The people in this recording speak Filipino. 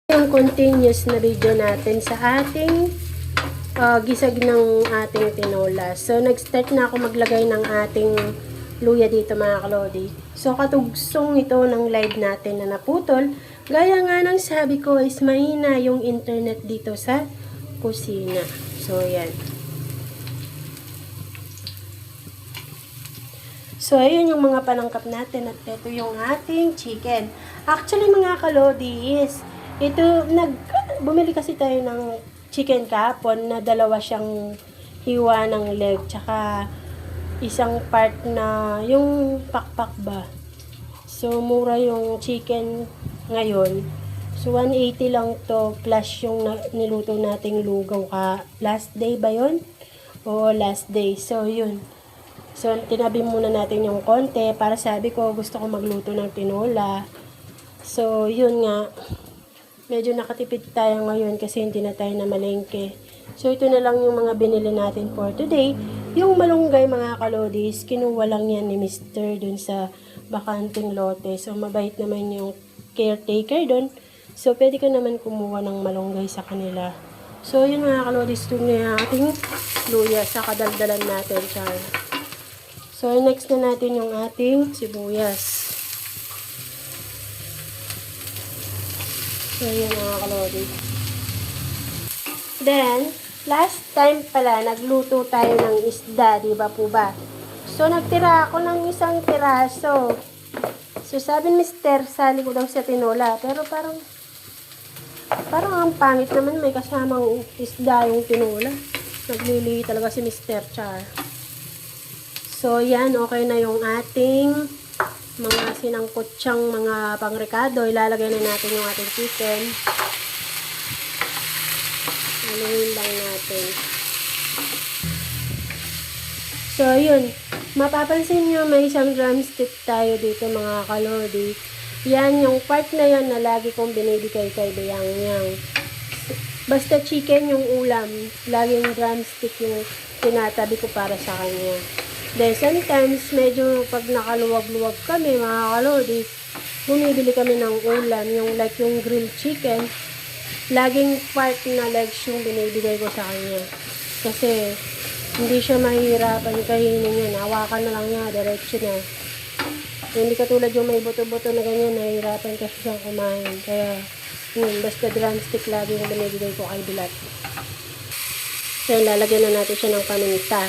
Yung continuous na video natin sa ating gisag ng ating tinola. So, nag-start na ako maglagay ng ating luya dito mga kalodi. So, katugsong ito ng live natin na naputol. Gaya nga ng sabi ko is mahina yung internet dito sa kusina. So, yan. So, ayun yung mga panangkap natin at ito yung ating chicken. Actually, mga kalodi is bumili kasi tayo ng chicken kahapon na dalawa siyang hiwa ng leg tsaka isang part na yung pakpak ba. So mura yung chicken ngayon. So 180 lang to plus yung niluto nating lugaw last day ba yun? O last day. So yun. So tinabi muna natin yung konti para sabi ko gusto ko magluto ng tinola. So yun nga. Medyo nakatipid tayo ngayon kasi hindi na tayo na malengke. So, ito na lang yung mga binili natin for today. Yung malunggay mga kalodis, kinuha lang yan ni Mr. dun sa bakanting lote. So, mabait naman yung caretaker dun. So, pwede ka naman kumuha ng malunggay sa kanila. So, yun mga kalodis, dun na ating luya sa kadaldalan natin. So, next na natin yung ating sibuyas. So, yun mga kalodi. Then, last time pala, nagluto tayo ng isda, di ba po ba? So, nagtira ako ng isang piraso. So, sabi ni Mr. sali ko daw sa tinola. Pero parang ang pangit naman, may kasamang isda yung tinola. Naglilihi talaga si Mr. Char. So, yan, okay na yung ating mga sinangkutsang mga pangrekado. Ilalagay na natin yung ating chicken. Haluin lang natin. So, yun. Mapapansin nyo, may isang drumstick tayo dito mga kalodi. Yan, yung part na yan na lagi kong binibigay kay Bayang Yang. Basta chicken yung ulam, laging drumstick yung tinatabi ko para sa kanya. Then, sometimes, medyo pag nakaluwag-luwag kami, mga kalodi, bumibili kami ng ulam, yung like yung grilled chicken, laging part na legs yung binibigay ko sa kanya. Kasi, hindi siya mahihirapan kainin yan. Hawakan na lang niya, diretso na. Hindi katulad yung may buto-buto na ganyan, nahihirapan kasi siyang kumain. Kaya, yun, basta drumstick lagi yung binibigay ko kay Bilat. So, lalagyan na natin siya ng paminta.